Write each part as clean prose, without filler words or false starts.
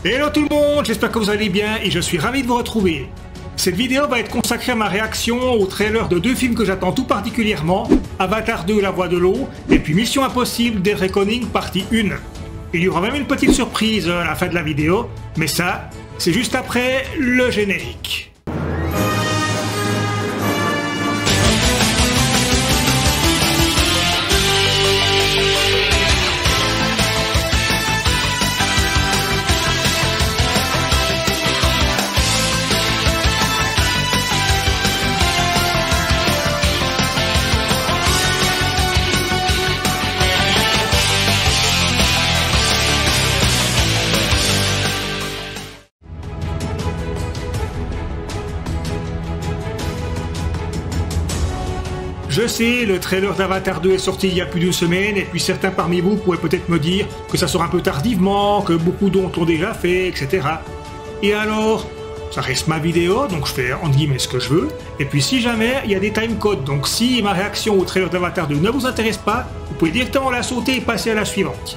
Hello tout le monde, j'espère que vous allez bien et je suis ravi de vous retrouver. Cette vidéo va être consacrée à ma réaction au trailer de deux films que j'attends tout particulièrement, Avatar 2 La Voix de l'eau et puis Mission Impossible Dead Reckoning partie 1. Il y aura même une petite surprise à la fin de la vidéo, mais ça, c'est juste après le générique. Je sais, le trailer d'Avatar 2 est sorti il y a plus d'une semaine, et puis certains parmi vous pourraient peut-être me dire que ça sort un peu tardivement, que beaucoup d'autres l'ont déjà fait, etc. Et alors, ça reste ma vidéo, donc je fais entre guillemets ce que je veux, et puis si jamais il y a des timecodes, donc si ma réaction au trailer d'Avatar 2 ne vous intéresse pas, vous pouvez directement la sauter et passer à la suivante.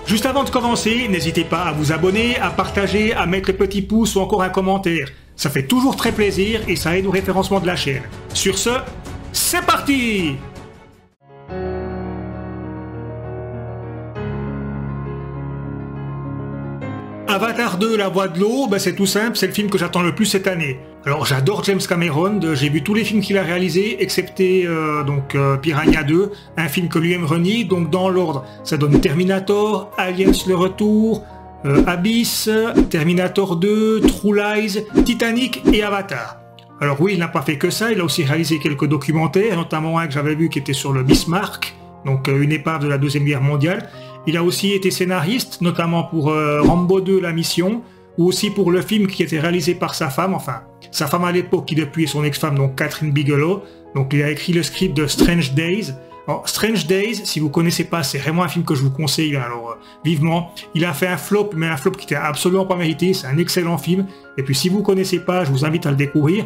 Juste avant de commencer, n'hésitez pas à vous abonner, à partager, à mettre le petit pouce ou encore un commentaire. Ça fait toujours très plaisir et ça aide au référencement de la chaîne. Sur ce, c'est parti! Avatar 2, La Voix de l'eau, c'est tout simple, c'est le film que j'attends le plus cette année. Alors j'adore James Cameron, j'ai vu tous les films qu'il a réalisés, excepté Piranha 2, un film que lui-même renie, donc dans l'ordre, ça donne Terminator, Aliens le Retour, Abyss, Terminator 2, True Lies, Titanic et Avatar. Alors oui, il n'a pas fait que ça, il a aussi réalisé quelques documentaires, notamment un que j'avais vu qui était sur le Bismarck, donc une épave de la Deuxième Guerre mondiale. Il a aussi été scénariste, notamment pour Rambo 2, La Mission, ou aussi pour le film qui était réalisé par sa femme, enfin, sa femme à l'époque qui depuis est son ex-femme, donc Catherine Bigelow. Donc il a écrit le script de Strange Days. Alors, Strange Days, si vous connaissez pas, c'est vraiment un film que je vous conseille, alors vivement. Il a fait un flop, mais un flop qui était absolument pas mérité, c'est un excellent film. Et puis si vous connaissez pas, je vous invite à le découvrir.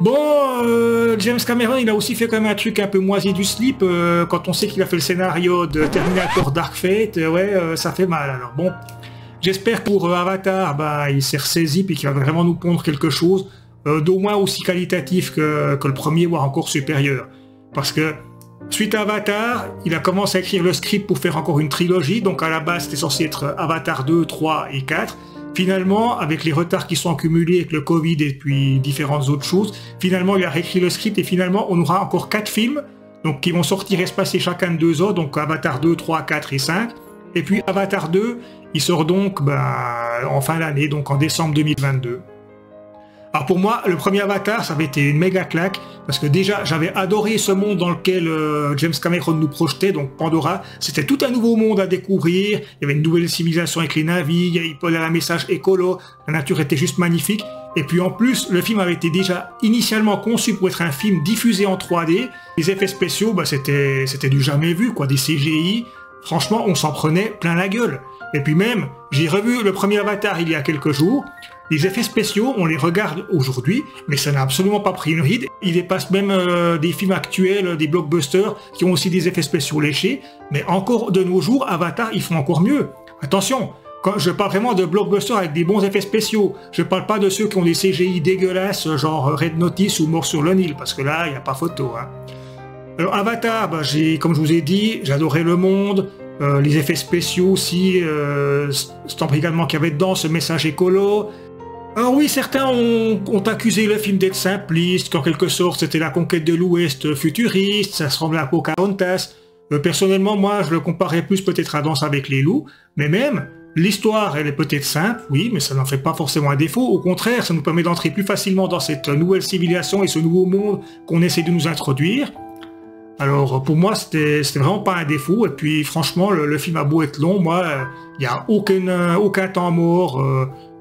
Bon, James Cameron, il a aussi fait quand même un truc un peu moisi du slip, quand on sait qu'il a fait le scénario de Terminator Dark Fate, ça fait mal. Alors bon, j'espère que pour Avatar, il s'est ressaisi et qu'il va vraiment nous pondre quelque chose d'au moins aussi qualitatif que le premier, voire encore supérieur. Parce que, suite à Avatar, il a commencé à écrire le script pour faire encore une trilogie, donc à la base c'était censé être Avatar 2, 3 et 4, Finalement, avec les retards qui sont accumulés avec le Covid et puis différentes autres choses, finalement il a réécrit le script et finalement on aura encore 4 films donc, qui vont sortir espacés chacun de 2 ans, donc Avatar 2, 3, 4 et 5. Et puis Avatar 2, il sort donc en fin d'année, donc en décembre 2022. Alors pour moi, le premier Avatar, ça avait été une méga claque, parce que déjà, j'avais adoré ce monde dans lequel James Cameron nous projetait, donc Pandora. C'était tout un nouveau monde à découvrir, il y avait une nouvelle civilisation avec les navires, il y avait un message écolo, la nature était juste magnifique. Et puis en plus, le film avait été déjà initialement conçu pour être un film diffusé en 3D. Les effets spéciaux, c'était du jamais vu, quoi, des CGI. Franchement, on s'en prenait plein la gueule. Et puis même, j'ai revu le premier Avatar il y a quelques jours. Les effets spéciaux, on les regarde aujourd'hui, mais ça n'a absolument pas pris une ride. Il dépasse même des films actuels, des blockbusters, qui ont aussi des effets spéciaux léchés. Mais encore de nos jours, Avatar, ils font encore mieux. Attention, quand je parle vraiment de blockbusters avec des bons effets spéciaux. Je parle pas de ceux qui ont des CGI dégueulasses, genre Red Notice ou Mort sur le Nil, parce que là, il n'y a pas photo. Hein. Alors Avatar, comme je vous ai dit, j'adorais le monde. Les effets spéciaux aussi, cet embrigadement qu'il y avait dedans, ce message écolo. Alors oui, certains ont accusé le film d'être simpliste, qu'en quelque sorte c'était la conquête de l'Ouest futuriste, ça se ressemblait à Pocahontas. Personnellement, moi je le comparais plus peut-être à Danse avec les loups, mais même, l'histoire elle est peut-être simple, oui, mais ça n'en fait pas forcément un défaut, au contraire, ça nous permet d'entrer plus facilement dans cette nouvelle civilisation et ce nouveau monde qu'on essaie de nous introduire. Alors pour moi c'était vraiment pas un défaut, et puis franchement le film a beau être long, moi il n'y a aucun temps mort,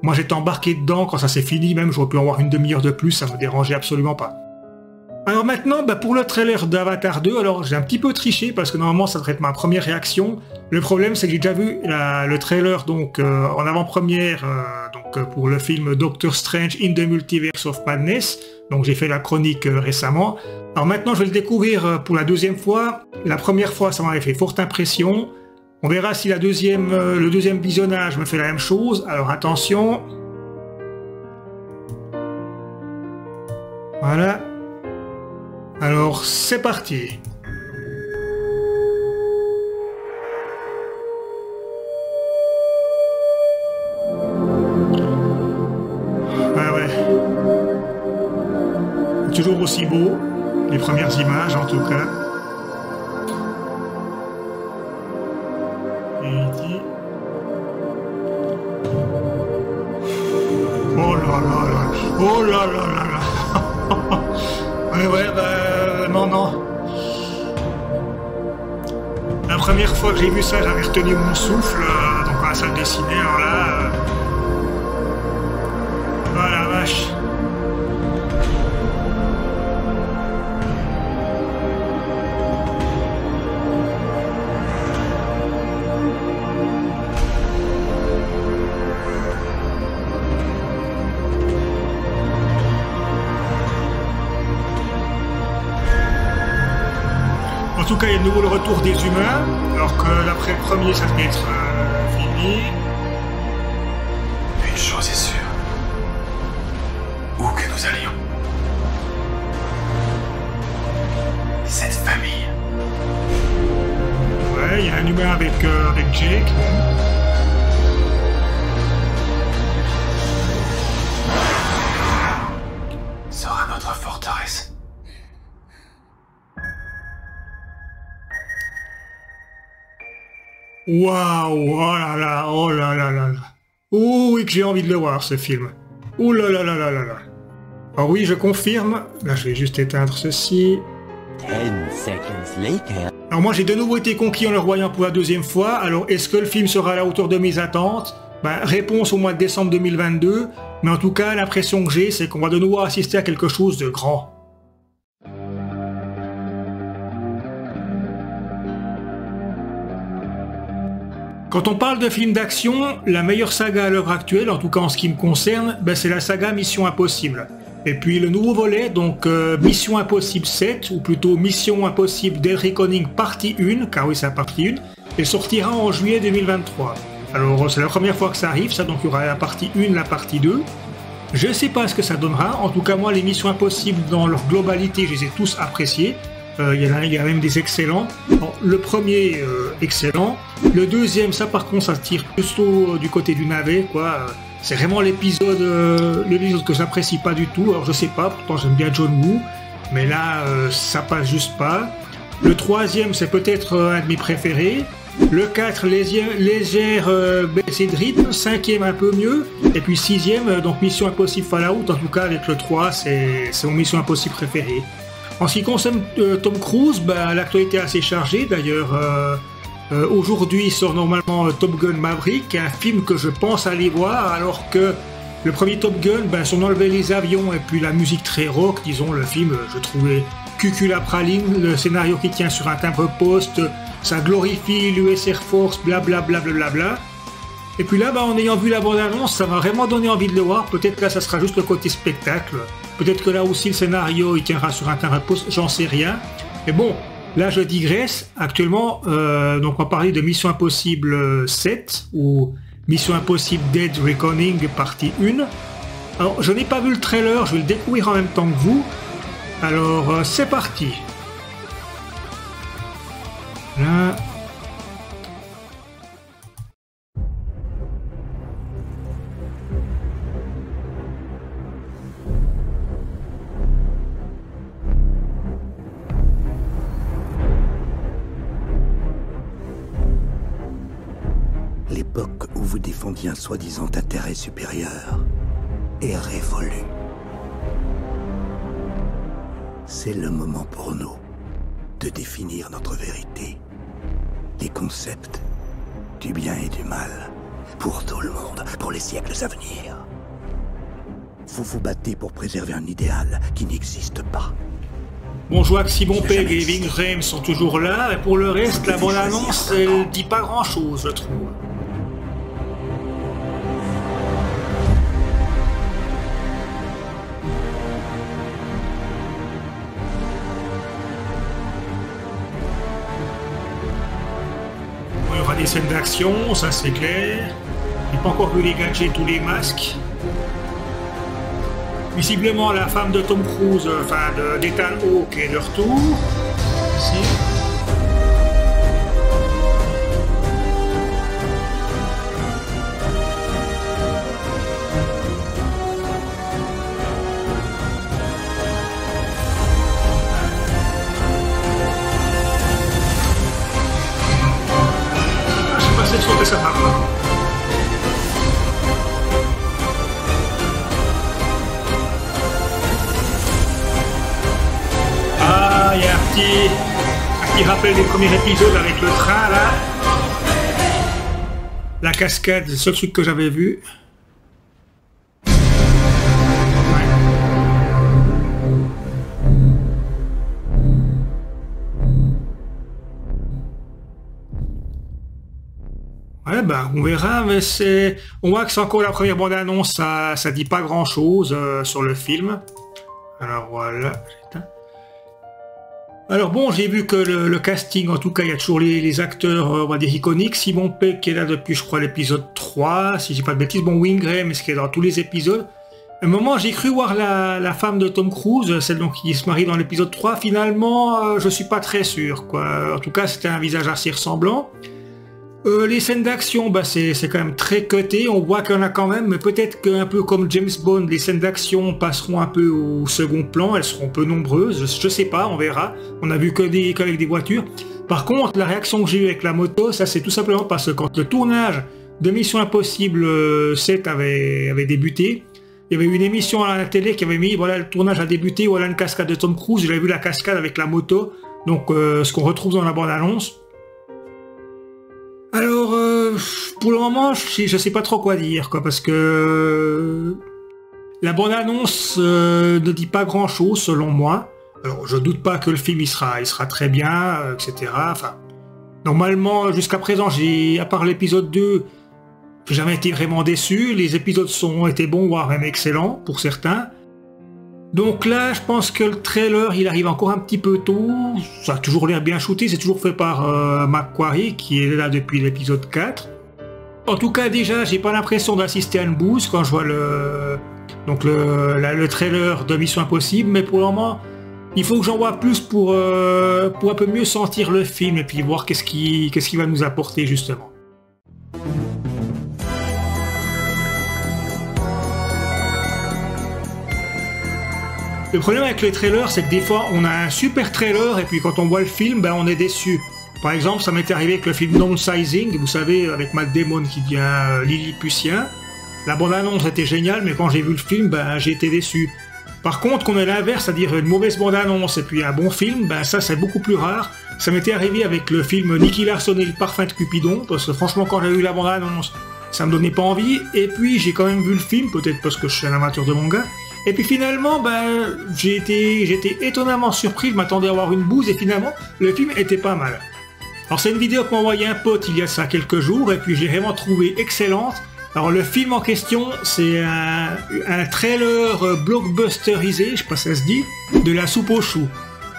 moi j'étais embarqué dedans, quand ça s'est fini même j'aurais pu avoir une demi-heure de plus, ça me dérangeait absolument pas. Alors maintenant pour le trailer d'Avatar 2, alors j'ai un petit peu triché parce que normalement ça devrait être ma première réaction. Le problème c'est que j'ai déjà vu le trailer donc en avant-première pour le film Doctor Strange in the Multiverse of Madness, donc j'ai fait la chronique récemment. Alors maintenant je vais le découvrir pour la deuxième fois. La première fois ça m'avait fait forte impression. On verra si le deuxième visionnage me fait la même chose. Alors attention. Voilà. Alors c'est parti. Ah ouais. Toujours aussi beau. Les premières images en tout cas. Oh là là là. Oh là là là là. Ouais, bah non, non. La première fois que j'ai vu ça, j'avais retenu mon souffle, donc à la salle de ciné, alors là... Oh la vache. En tout cas, il y a de nouveau le retour des humains, alors que d'après le premier, ça devait être fini. Une chose est sûre. Où que nous allions, cette famille. Ouais, il y a un humain avec Jake. Sera notre forteresse. Waouh, oh là là, oh là là là là. Oh oui que j'ai envie de le voir ce film. Oh là là là là là là. Alors oui, je confirme. Là, je vais juste éteindre ceci. 10 seconds later. Alors moi, j'ai de nouveau été conquis en le revoyant pour la deuxième fois. Alors, est-ce que le film sera à la hauteur de mes attentes? Ben, réponse au mois de décembre 2022. Mais en tout cas, l'impression que j'ai, c'est qu'on va de nouveau assister à quelque chose de grand. Quand on parle de films d'action, la meilleure saga à l'heure actuelle, en tout cas en ce qui me concerne, ben c'est la saga Mission Impossible. Et puis le nouveau volet, donc Mission Impossible 7, ou plutôt Mission Impossible Dead Reckoning partie 1, car oui c'est la partie 1, et sortira en juillet 2023. Alors c'est la première fois que ça arrive, ça, donc il y aura la partie 1, la partie 2. Je sais pas ce que ça donnera, en tout cas moi les Missions Impossibles dans leur globalité, je les ai tous appréciés. Il y a même des excellents. Alors, le premier, excellent. Le deuxième, ça par contre, ça tire plutôt du côté du navet, quoi. C'est vraiment l'épisode que j'apprécie pas du tout. Alors je sais pas, pourtant j'aime bien John Woo, mais là, ça passe juste pas. Le troisième, c'est peut-être un de mes préférés. Le 4, légère baissée de rythme. Cinquième, un peu mieux. Et puis sixième, donc Mission Impossible Fallout. En tout cas, avec le 3, c'est mon Mission Impossible préférée. En ce qui concerne Tom Cruise, bah, l'actualité est assez chargée. D'ailleurs, aujourd'hui sort normalement Top Gun Maverick, un film que je pense aller voir, alors que le premier Top Gun, bah, si on enlevait les avions et puis la musique très rock, disons, le film, je trouvais cuculapraline, le scénario qui tient sur un timbre-poste, ça glorifie l'US Air Force, blablabla. Et puis là, bah, en ayant vu la bande-annonce, ça m'a vraiment donné envie de le voir. Peut-être que là, ça sera juste le côté spectacle. Peut-être que là aussi, le scénario, il tiendra sur un timbre-poste, j'en sais rien. Mais bon, là, je digresse. Actuellement, donc on va parler de Mission Impossible 7, ou Mission Impossible Dead Reckoning, partie 1. Alors, je n'ai pas vu le trailer, je vais le découvrir en même temps que vous. Alors, c'est parti. Là... L'époque où vous défendiez un soi-disant intérêt supérieur est révolue. C'est le moment pour nous de définir notre vérité, les concepts du bien et du mal, pour tout le monde, pour les siècles à venir. Vous vous battez pour préserver un idéal qui n'existe pas. Bon, je vois que Simon Pegg et Ving Rhames sont toujours là, et pour le reste, la bande-annonce, elle dit pas grand-chose, je trouve. les scènes d'action, ça c'est clair. J'ai pas encore vu les gadgets ou les masques. Visiblement, la femme de Tom Cruise, enfin d'Ethan Hawke est de retour. Ici. Ah, je sais pas si je sentais sa femme. Il y a un petit rappel des premiers épisodes avec le train là. La cascade, c'est le seul truc que j'avais vu. Ouais, ben on verra, mais on voit que c'est encore la première bande-annonce, ça dit pas grand-chose sur le film. Alors voilà, j'éteins. Alors bon, j'ai vu que le casting, en tout cas, il y a toujours les acteurs, on va dire, iconiques. Simon Pegg qui est là depuis, je crois, l'épisode 3, si j'ai pas de bêtises. Bon, Wayne Graham, ce qui est dans tous les épisodes. À un moment, j'ai cru voir la femme de Tom Cruise, celle donc qui se marie dans l'épisode 3. Finalement, je suis pas très sûr, quoi. En tout cas, c'était un visage assez ressemblant. Les scènes d'action, bah c'est quand même très cuté, on voit qu'il y en a quand même, mais peut-être qu'un peu comme James Bond, les scènes d'action passeront un peu au second plan, elles seront peu nombreuses, je sais pas, on verra. On a vu qu'avec des voitures. Par contre, la réaction que j'ai eue avec la moto, ça c'est tout simplement parce que quand le tournage de Mission Impossible 7 avait débuté, il y avait une émission à la télé qui avait mis, voilà, le tournage a débuté, voilà une cascade de Tom Cruise, j'avais vu la cascade avec la moto, donc ce qu'on retrouve dans la bande-annonce. Alors, pour le moment, je sais pas trop quoi dire, quoi, parce que la bande-annonce ne dit pas grand-chose, selon moi. Alors, je doute pas que le film il sera très bien, etc. Enfin, normalement, jusqu'à présent, à part l'épisode 2, j'ai jamais été vraiment déçu. Les épisodes ont été bons, voire même excellents, pour certains. Donc là, je pense que le trailer, il arrive encore un petit peu tôt. Ça a toujours l'air bien shooté, c'est toujours fait par Macquarie, qui est là depuis l'épisode 4. En tout cas, déjà, j'ai pas l'impression d'assister à une bouse quand je vois le trailer de Mission Impossible, mais pour le moment, il faut que j'en vois plus pour un peu mieux sentir le film et puis voir qu'est-ce qu'il va nous apporter, justement. Le problème avec les trailers, c'est que des fois, on a un super trailer et puis quand on voit le film, ben, on est déçu. Par exemple, ça m'était arrivé avec le film Downsizing, vous savez, avec Matt Damon qui devient Lilliputien. La bande-annonce était géniale, mais quand j'ai vu le film, ben, j'ai été déçu. Par contre, qu'on ait l'inverse, c'est-à-dire une mauvaise bande-annonce et puis un bon film, ben, ça c'est beaucoup plus rare. Ça m'était arrivé avec le film Nicky Larson et le parfum de Cupidon, parce que franchement, quand j'ai vu la bande-annonce, ça me donnait pas envie. Et puis, j'ai quand même vu le film, peut-être parce que je suis un amateur de manga. Et puis finalement, ben, j'ai été étonnamment surpris, je m'attendais à avoir une bouse et finalement, le film était pas mal. Alors c'est une vidéo que m'a envoyé un pote il y a ça quelques jours et puis j'ai vraiment trouvé excellente. Alors le film en question, c'est un trailer blockbusterisé, je sais pas si ça se dit, de La Soupe aux choux.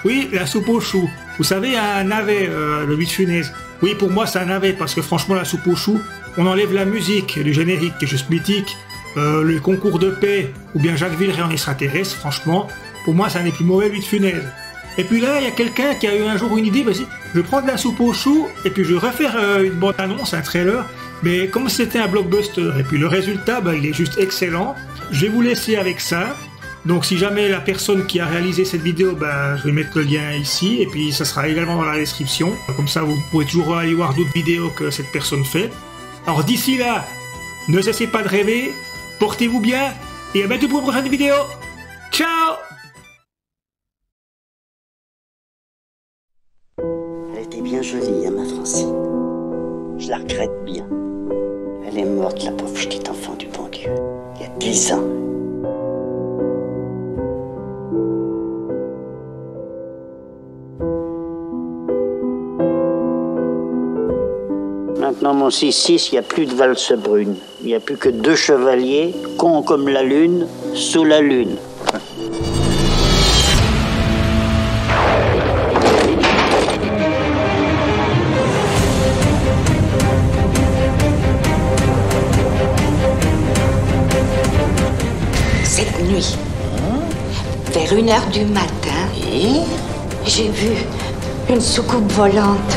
Oui, La Soupe aux choux. Vous savez, un navet, le 8 funaise. Oui, pour moi c'est un navet parce que franchement La Soupe aux choux, on enlève la musique, le générique qui est juste mythique. Le concours de paix, ou bien Jacques Villeray en extraterrestre, franchement, pour moi, c'est un des plus mauvais 8 funèbres. Et puis là, il y a quelqu'un qui a eu un jour une idée, vas-y, je vais prendre La Soupe aux choux, et puis je vais refaire une bande-annonce, un trailer, mais comme c'était un blockbuster, et puis le résultat, bah, il est juste excellent. Je vais vous laisser avec ça. Donc si jamais la personne qui a réalisé cette vidéo, bah, je vais mettre le lien ici, et puis ça sera également dans la description. Comme ça, vous pourrez toujours aller voir d'autres vidéos que cette personne fait. Alors d'ici là, ne cessez pas de rêver. Portez-vous bien et à bientôt pour une prochaine vidéo. Ciao! Elle était bien jolie, hein, ma Francine. Je la regrette bien. Elle est morte, la pauvre petite enfant du bon Dieu. Il y a 10 ans. Maintenant, mon 6-6, il n'y a plus de valse brune. Il n'y a plus que 2 chevaliers, cons comme la lune, sous la lune. nuit, vers 1h du matin, j'ai vu une soucoupe volante